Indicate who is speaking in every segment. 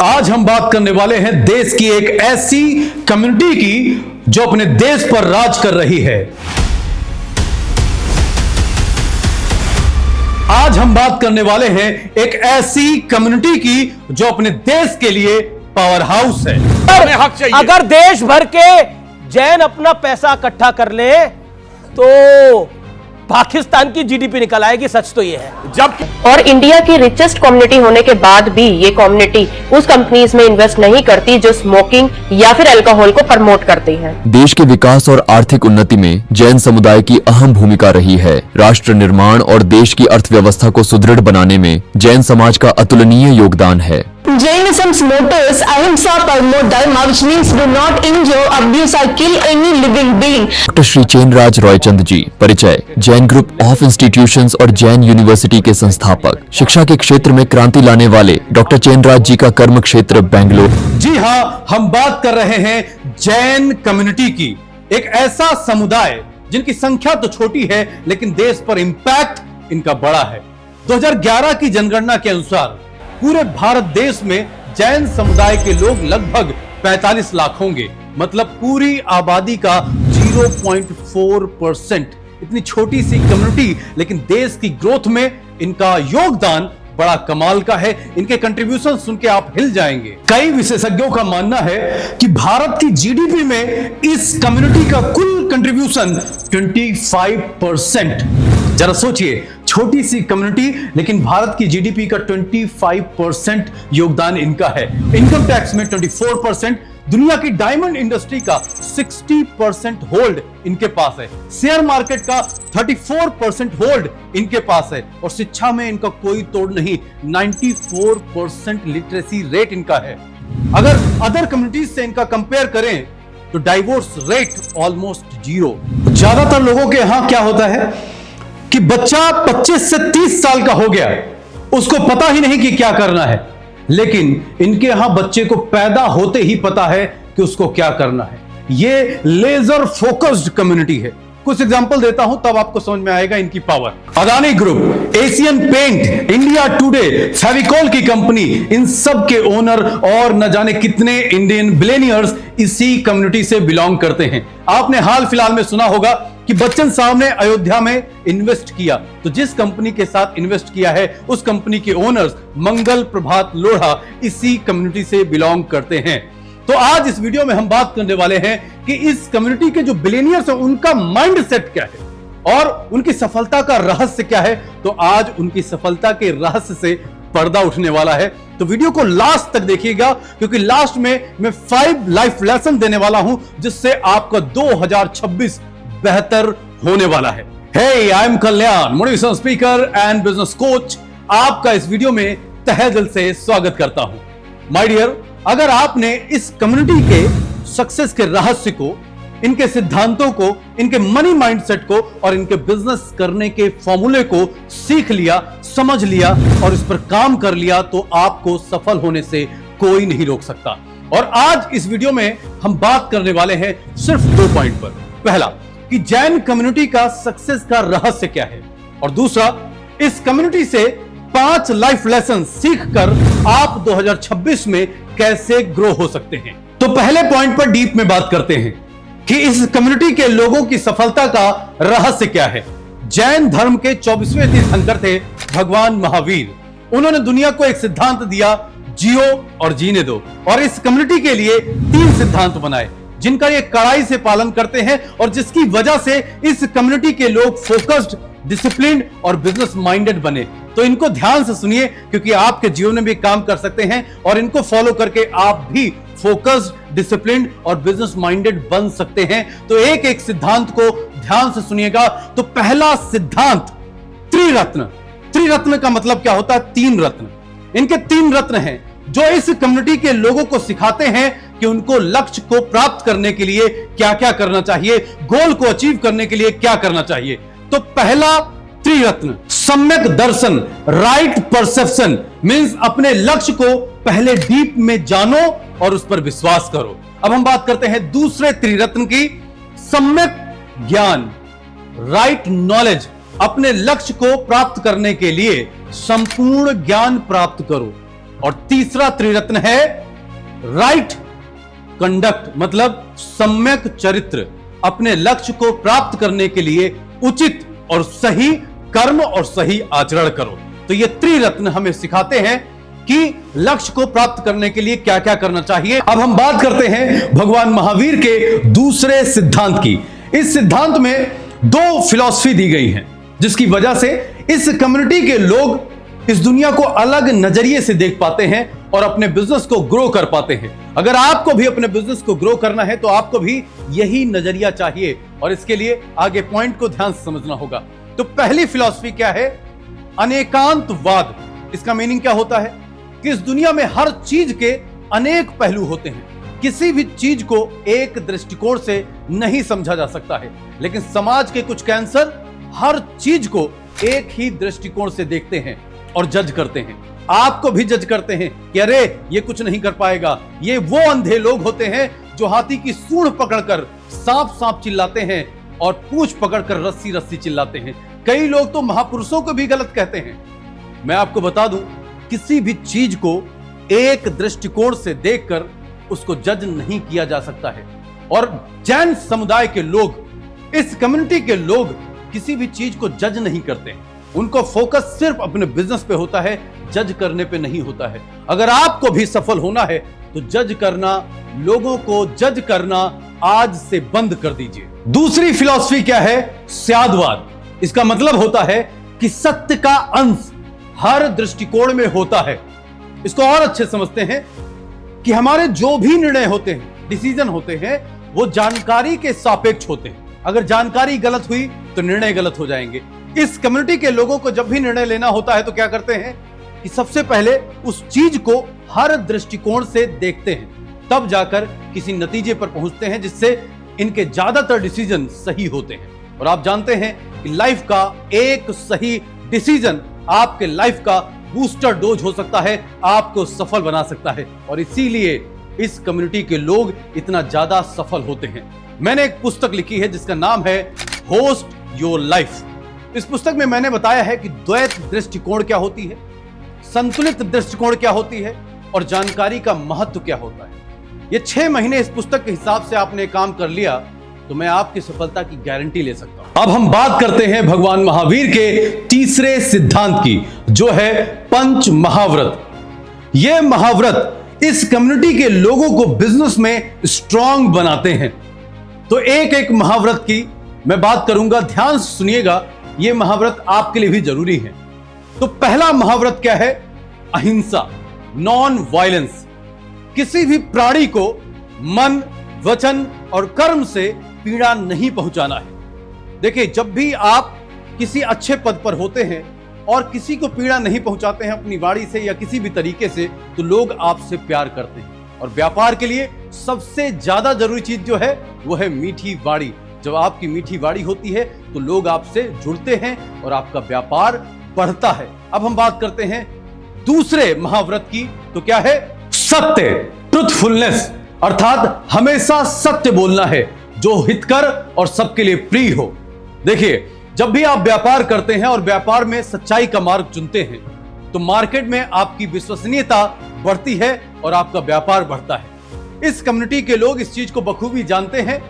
Speaker 1: आज हम बात करने वाले हैं देश की एक ऐसी कम्युनिटी की जो अपने देश पर राज कर रही है। आज हम बात करने वाले हैं एक ऐसी कम्युनिटी की जो अपने देश के लिए पावर हाउस है।
Speaker 2: अगर देश भर के जैन अपना पैसा इकट्ठा कर ले तो पाकिस्तान की जीडीपी निकल आएगी। सच तो ये है। जब
Speaker 3: और इंडिया की रिचेस्ट कम्युनिटी होने के बाद भी ये कम्युनिटी उस कंपनीज में इन्वेस्ट नहीं करती जो स्मोकिंग या फिर अल्कोहल को प्रमोट करती हैं।
Speaker 4: देश के विकास और आर्थिक उन्नति में जैन समुदाय की अहम भूमिका रही है। राष्ट्र निर्माण और देश की अर्थव्यवस्था को सुदृढ़ बनाने में जैन समाज का अतुलनीय योगदान है।
Speaker 5: Jainism's motto is Ahimsa Paramo Dharma, which means do not injure, abuse or kill any living being.
Speaker 4: Doctor Shri Chainraj Roychand ji, परिचय जैन ग्रुप ऑफ इंस्टीट्यूशंस और जैन यूनिवर्सिटी के संस्थापक, शिक्षा के क्षेत्र में क्रांति लाने वाले डॉक्टर चैनराज जी का कर्म क्षेत्र बेंगलोर।
Speaker 1: जी हाँ, हम बात कर रहे हैं जैन कम्युनिटी की, एक ऐसा समुदाय जिनकी संख्या तो छोटी है लेकिन देश पर इंपैक्ट इनका बड़ा है। 2011 की जनगणना के अनुसार पूरे भारत देश में जैन समुदाय के लोग लगभग 45 लाख होंगे, मतलब पूरी आबादी का 0.4%। इतनी छोटी सी कम्युनिटी लेकिन देश की ग्रोथ में इनका योगदान बड़ा कमाल का है। इनके कंट्रीब्यूशन सुन के आप हिल जाएंगे। कई विशेषज्ञों का मानना है कि भारत की जीडीपी में इस कम्युनिटी का कुल कंट्रीब्यूशन 25%। जरा सोचिए, छोटी सी कम्युनिटी लेकिन भारत की जीडीपी का 25% योगदान इनका है। इनकम टैक्स में 24%, दुनिया की डायमंड इंडस्ट्री का 60% होल्ड इनके पास है, शेयर मार्केट का 34% होल्ड इनके पास है और शिक्षा में इनका कोई तोड़ नहीं, 94% लिटरेसी रेट इनका है। अगर अदर कम्युनिटीज से इनका कंपेयर करें तो डाइवोर्स रेट ऑलमोस्ट 0। ज्यादातर लोगों के यहां क्या होता है कि बच्चा 25 से 30 साल का हो गया, उसको पता ही नहीं कि क्या करना है, लेकिन इनके यहां बच्चे को पैदा होते ही पता है कि उसको क्या करना है। ये लेजर फोकस्ड कम्युनिटी है। कुछ एग्जांपल देता हूं तब आपको समझ में आएगा इनकी power. Adani group, Asian paint, India Today, Fevicol की कंपनी, इन सब के ओनर और न जाने कितने इंडियन बिलियनियर्स इसी कम्युनिटी से बिलोंग करते हैं। आपने हाल फिलहाल में सुना होगा कि बच्चन साहब ने अयोध्या में इन्वेस्ट किया, तो जिस कंपनी के साथ इन्वेस्ट किया है उस कंपनी के ओनर्स मंगल प्रभात लोढ़ा इसी कम्युनिटी से बिलोंग करते हैं। तो आज इस वीडियो में हम बात करने वाले हैं कि इस कम्युनिटी के जो बिलियनियर्स हैं उनका माइंडसेट क्या है और उनकी सफलता का रहस्य क्या है। तो आज उनकी सफलता के रहस्य से पर्दा उठने वाला है, तो वीडियो को लास्ट तक देखिएगा क्योंकि लास्ट में मैं 5 लाइफ लेसन देने वाला हूं जिससे आपका 2026 बेहतर होने वाला है। Hey, I am Kalyan, motivational speaker and business coach. आपका इस वीडियो में तहे दिल से स्वागत करता हूं। माय डियर, अगर आपने इस कम्युनिटी के सक्सेस के रहस्य को, इनके सिद्धांतों को, इनके मनी माइंडसेट को और इनके बिजनेस करने के फॉर्मूले को सीख लिया, समझ लिया और इस पर काम कर लिया तो आपको सफल होने से कोई नहीं रोक सकता। और आज इस वीडियो में हम बात करने वाले हैं सिर्फ 2 पॉइंट पर। पहला कि जैन कम्युनिटी का सक्सेस का रहस्य क्या है और दूसरा इस कम्युनिटी से 5 लाइफ लेसन सीखकर आप 2026 में कैसे ग्रो हो सकते हैं। तो पहले पॉइंट पर डीप में बात करते हैं कि इस कम्युनिटी के लोगों की सफलता का रहस्य क्या है। जैन धर्म के 24वें तीर्थंकर थे भगवान महावीर। उन्होंने दुनिया को एक सिद्धांत दिया, जियो और जीने दो, और इस कम्युनिटी के लिए 3 सिद्धांत बनाए जिनका ये कड़ाई से पालन करते हैं और जिसकी वजह से इस कम्युनिटी के लोग फोकस्ड, डिसिप्लिन्ड और बिजनेस माइंडेड बने। तो इनको ध्यान से सुनिए क्योंकि आपके जीवन में भी काम कर सकते हैं और इनको फॉलो करके आप भी फोकस्ड, डिसिप्लिन्ड और बिजनेस माइंडेड बन सकते हैं। तो एक एक सिद्धांत को ध्यान से सुनिएगा। तो पहला सिद्धांत त्रिरत्न। त्रिरत्न का मतलब क्या होता है? 3 रत्न। इनके 3 रत्न हैं जो इस कम्युनिटी के लोगों को सिखाते हैं कि उनको लक्ष्य को प्राप्त करने के लिए क्या क्या करना चाहिए, गोल को अचीव करने के लिए क्या करना चाहिए। तो पहला त्रिरत्न, सम्यक दर्शन, राइट परसेप्शन, मींस अपने लक्ष्य को पहले डीप में जानो और उस पर विश्वास करो। अब हम बात करते हैं दूसरे त्रिरत्न की, सम्यक ज्ञान, राइट नॉलेज। अपने लक्ष्य को प्राप्त करने के लिए संपूर्ण ज्ञान प्राप्त करो। और तीसरा त्रिरत्न है राइट कंडक्ट, मतलब सम्यक चरित्र। अपने लक्ष्य को प्राप्त करने के लिए उचित और सही कर्म और सही आचरण करो। तो ये त्रिरत्न हमें सिखाते हैं कि लक्ष्य को प्राप्त करने के लिए क्या क्या करना चाहिए। अब हम बात करते हैं भगवान महावीर के दूसरे सिद्धांत की। इस सिद्धांत में दो फिलॉसफी दी गई हैं, जिसकी वजह से इस कम्युनिटी के लोग इस दुनिया को अलग नजरिए से देख पाते हैं और अपने बिजनेस को ग्रो कर पाते हैं। अगर आपको भी अपने बिजनेस को ग्रो करना है तो आपको भी यही नजरिया चाहिए, और इसके लिए आगे पॉइंट को ध्यान से समझना होगा। तो पहली फिलॉसफी क्या है? अनेकांतवाद। इसका मीनिंग क्या होता है कि इस दुनिया में हर चीज के अनेक पहलू होते हैं। किसी भी चीज को एक दृष्टिकोण से नहीं समझा जा सकता है, लेकिन समाज के कुछ कैंसर हर चीज को एक ही दृष्टिकोण से देखते हैं और जज करते हैं। आपको भी जज करते हैं कि अरे ये कुछ नहीं कर पाएगा। ये वो अंधे लोग होते हैं जो हाथी की सूंड पकड़कर सांप सांप चिल्लाते हैं और पूंछ पकड़कर रस्सी रस्सी चिल्लाते हैं। कई लोग तो महापुरुषों को भी गलत कहते हैं। मैं आपको बता दूं, किसी भी चीज को एक दृष्टिकोण से देखकर उसको जज नहीं किया जा सकता है। और जैन समुदाय के लोग, इस कम्युनिटी के लोग किसी भी चीज को जज नहीं करते। उनको फोकस सिर्फ अपने बिजनेस पे होता है, जज करने पे नहीं होता है। अगर आपको भी सफल होना है तो जज करना, लोगों को जज करना आज से बंद कर दीजिए। दूसरी फिलॉसफी क्या है? स्यादवाद। इसका मतलब होता है कि सत्य का अंश हर दृष्टिकोण में होता है। इसको और अच्छे समझते हैं कि हमारे जो भी निर्णय होते हैं, डिसीजन होते हैं, वो जानकारी के सापेक्ष होते हैं। अगर जानकारी गलत हुई तो निर्णय गलत हो जाएंगे। इस कम्युनिटी के लोगों को जब भी निर्णय लेना होता है तो क्या करते हैं कि सबसे पहले उस चीज को हर दृष्टिकोण से देखते हैं, तब जाकर किसी नतीजे पर पहुंचते हैं, जिससे इनके ज्यादातर डिसीजन सही होते हैं। और आप जानते हैं कि लाइफ का एक सही डिसीजन आपके लाइफ का बूस्टर डोज हो सकता है, आपको सफल बना सकता है। और इसीलिए इस कम्युनिटी के लोग इतना ज्यादा सफल होते हैं। मैंने एक पुस्तक लिखी है जिसका नाम है होस्ट योर लाइफ। इस पुस्तक में मैंने बताया है कि द्वैत दृष्टिकोण क्या होती है, संतुलित दृष्टिकोण क्या होती है और जानकारी का महत्व क्या होता है। ये 6 महीने इस पुस्तक के हिसाब से आपने काम कर लिया तो मैं आपकी सफलता की गारंटी ले सकता हूं। अब हम बात करते हैं भगवान महावीर के तीसरे सिद्धांत की, जो है पंच महाव्रत। ये महाव्रत इस कम्युनिटी के लोगों को बिजनेस में स्ट्रांग बनाते हैं। तो एक एक महाव्रत की मैं बात करूंगा, ध्यान से सुनिएगा। यह महाव्रत आपके लिए भी जरूरी है। तो पहला महाव्रत क्या है? अहिंसा, नॉन वायलेंस। किसी भी प्राणी को मन, वचन और कर्म से पीड़ा नहीं पहुंचाना है। देखिए, जब भी आप किसी अच्छे पद पर होते हैं और किसी को पीड़ा नहीं पहुंचाते हैं अपनी वाणी से या किसी भी तरीके से, तो लोग आपसे प्यार करते हैं। और व्यापार के लिए सबसे ज्यादा जरूरी चीज जो है वो है मीठी वाणी। जब आपकी मीठी वाणी होती है तो लोग आपसे जुड़ते हैं और आपका व्यापार बढ़ता है। अब हम बात करते हैं दूसरे महाव्रत की। तो क्या है? सत्य, ट्रुथफुलनेस, अर्थात हमेशा सत्य बोलना है जो हितकर और सबके लिए प्रिय हो। देखिए, जब भी आप व्यापार करते हैं और व्यापार में सच्चाई का मार्ग चुनते हैं तो मार्केट में आपकी विश्वसनीयता बढ़ती है और आपका व्यापार बढ़ता है। इस कम्युनिटी के लोग इस चीज को बखूबी जानते हैं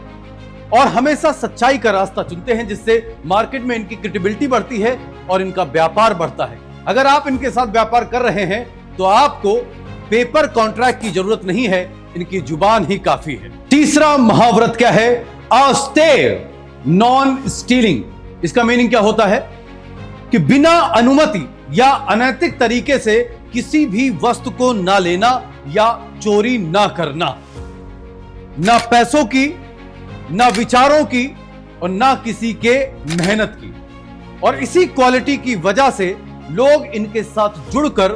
Speaker 1: और हमेशा सच्चाई का रास्ता चुनते हैं, जिससे मार्केट में इनकी क्रेडिबिलिटी बढ़ती है और इनका व्यापार बढ़ता है। अगर आप इनके साथ व्यापार कर रहे हैं तो आपको पेपर कॉन्ट्रैक्ट की जरूरत नहीं है, इनकी जुबान ही काफी है। तीसरा महाव्रत क्या है? ऑस्टेयर, नॉन स्टीलिंग। इसका मीनिंग क्या होता है कि बिना अनुमति या अनैतिक तरीके से किसी भी वस्तु को ना लेना या चोरी ना करना, ना पैसों की, ना विचारों की और ना किसी के मेहनत की। और इसी क्वालिटी की वजह से लोग इनके साथ जुड़कर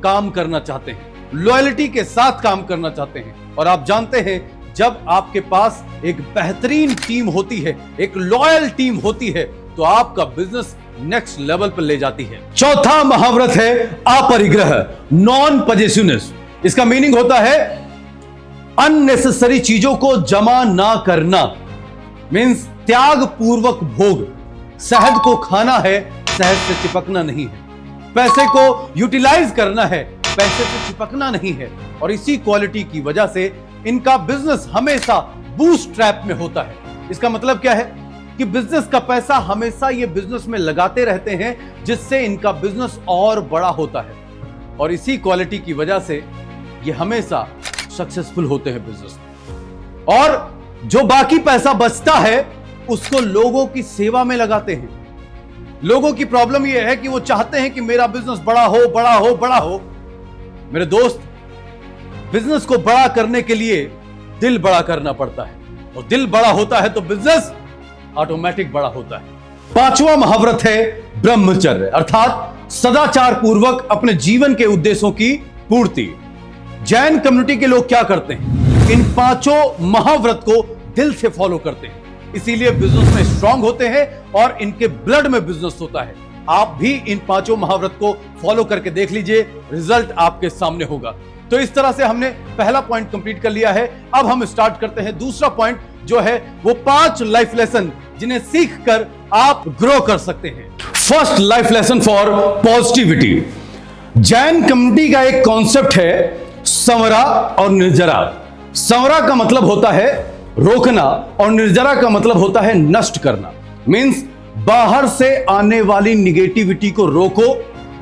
Speaker 1: काम करना चाहते हैं, लॉयल्टी के साथ काम करना चाहते हैं। और आप जानते हैं, जब आपके पास एक बेहतरीन टीम होती है, एक लॉयल टीम होती है, तो आपका बिजनेस नेक्स्ट लेवल पर ले जाती है। चौथा महाव्रत है अपरिग्रह, नॉन पजेसिवनेस। इसका मीनिंग होता है अननेसेसरी चीजों को जमा ना करना, मींस त्याग पूर्वक भोग। शहद को खाना है, शहद से चिपकना नहीं है। पैसे को यूटिलाइज करना है, पैसे से चिपकना नहीं है, और इसी क्वालिटी की वजह से इनका बिजनेस हमेशा बूस्ट ट्रैप में होता है। इसका मतलब क्या है कि बिजनेस का पैसा हमेशा ये बिजनेस में लगाते रहते हैं, जिससे इनका बिजनेस और बड़ा होता है, और इसी क्वालिटी की वजह से ये हमेशा सक्सेसफुल होते हैं बिजनेस में। और जो बाकी पैसा बचता है उसको लोगों की सेवा में लगाते हैं। लोगों की प्रॉब्लम यह है कि वो चाहते हैं कि मेरा बिजनेस बड़ा हो, बड़ा हो, बड़ा हो। मेरे दोस्त, बिजनेस को बड़ा करने के लिए दिल बड़ा करना पड़ता है, और दिल बड़ा होता है तो बिजनेस ऑटोमेटिक बड़ा होता है। पांचवा महाव्रत है ब्रह्मचर्य, अर्थात सदाचार पूर्वक अपने जीवन के उद्देश्यों की पूर्ति। जैन कम्युनिटी के लोग क्या करते हैं? इन पांचों महाव्रत को दिल से फॉलो करते हैं, इसीलिए बिजनेस में स्ट्रांग होते हैं और इनके ब्लड में बिजनेस होता है। आप भी इन पांचों महाव्रत को फॉलो करके देख लीजिए, रिजल्ट आपके सामने होगा। तो इस तरह से हमने पहला पॉइंट कंप्लीट कर लिया है। अब हम स्टार्ट करते हैं दूसरा पॉइंट, जो है वो 5 लाइफ लेसन जिन्हें सीखकर आप ग्रो कर सकते हैं। First life lesson for positivity. Jain community का एक कॉन्सेप्ट है संवरा और निर्जरा। संवरा का मतलब होता है रोकना, और निर्जरा का मतलब होता है नष्ट करना। मींस बाहर से आने वाली निगेटिविटी को रोको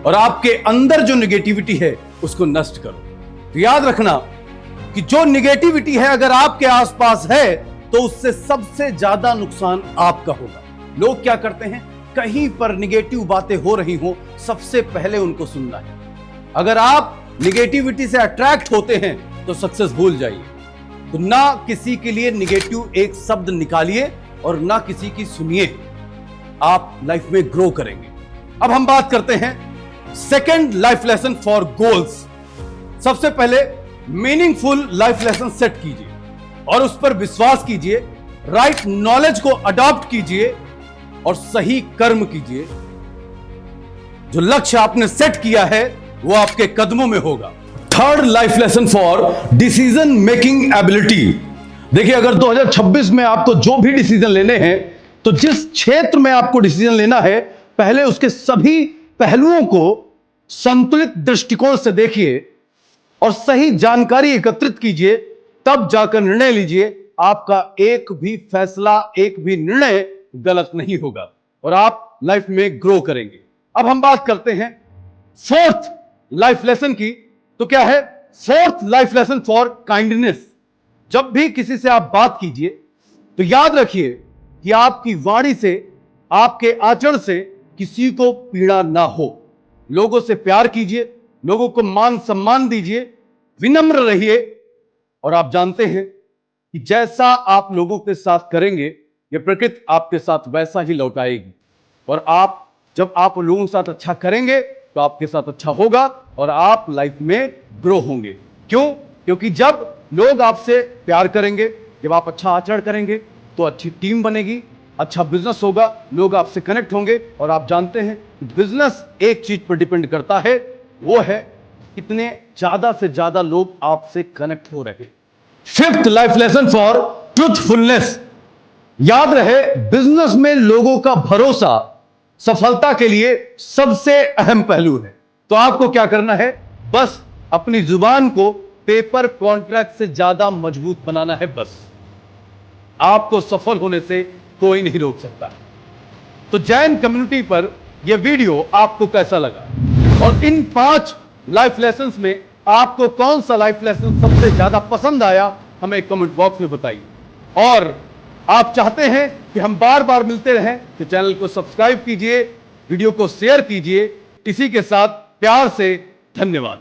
Speaker 1: और आपके अंदर जो निगेटिविटी है उसको नष्ट करो। तो याद रखना कि जो निगेटिविटी है अगर आपके आसपास है तो उससे सबसे ज्यादा नुकसान आपका होगा। लोग क्या करते हैं, कहीं पर निगेटिव बातें हो रही हो, सबसे पहले उनको सुनना है। अगर आप निगेटिविटी से अट्रैक्ट होते हैं तो सक्सेस भूल जाइए। तो ना किसी के लिए निगेटिव एक शब्द निकालिए और ना किसी की सुनिए, आप लाइफ में ग्रो करेंगे। अब हम बात करते हैं second life lesson for goals. सबसे पहले मीनिंगफुल लाइफ लेसन सेट कीजिए और उस पर विश्वास कीजिए, राइट नॉलेज को अडॉप्ट कीजिए और सही कर्म कीजिए। जो लक्ष्य आपने सेट किया है वो आपके कदमों में होगा। Third life lesson for decision making ability. देखिए, अगर 2026 में आपको जो भी डिसीजन लेने हैं, तो जिस क्षेत्र में आपको डिसीजन लेना है, पहले उसके सभी पहलुओं को संतुलित दृष्टिकोण से देखिए और सही जानकारी एकत्रित कीजिए, तब जाकर निर्णय लीजिए। आपका एक भी फैसला, एक भी निर्णय गलत नहीं होगा और आप लाइफ में ग्रो करेंगे। अब हम बात करते हैं फोर्थ लाइफ लेसन की। तो क्या है fourth life lesson for kindness. जब भी किसी से आप बात कीजिए तो याद रखिए कि आपकी वाणी से, आपके आचरण से किसी को पीड़ा ना हो। लोगों से प्यार कीजिए, लोगों को मान सम्मान दीजिए, विनम्र रहिए, और आप जानते हैं कि जैसा आप लोगों के साथ करेंगे ये प्रकृति आपके साथ वैसा ही लौटाएगी। और आप जब आप लोगों के साथ अच्छा करेंगे तो आपके साथ अच्छा होगा और आप लाइफ में ग्रो होंगे। क्यों? क्योंकि जब लोग आपसे प्यार करेंगे, जब आप अच्छा आचरण करेंगे तो अच्छी टीम बनेगी, अच्छा बिजनेस होगा, लोग आपसे कनेक्ट होंगे। और आप जानते हैं बिजनेस एक चीज पर डिपेंड करता है, वो है कितने ज्यादा से ज्यादा लोग आपसे कनेक्ट हो रहे हैं। Fifth life lesson for truthfulness. याद रहे, बिजनेस में लोगों का भरोसा सफलता के लिए सबसे अहम पहलू है। तो आपको क्या करना है, बस अपनी जुबान को पेपर कॉन्ट्रैक्ट से ज्यादा मजबूत बनाना है। बस आपको सफल होने से कोई नहीं रोक सकता। तो जैन कम्युनिटी पर यह वीडियो आपको कैसा लगा, और इन 5 लाइफ लेसन्स में आपको कौन सा लाइफ लेसन सबसे ज्यादा पसंद आया, हमें कमेंट बॉक्स में बताइए। और आप चाहते हैं कि हम बार बार मिलते रहें तो चैनल को सब्सक्राइब कीजिए, वीडियो को शेयर कीजिए। इसी के साथ प्यार से धन्यवाद।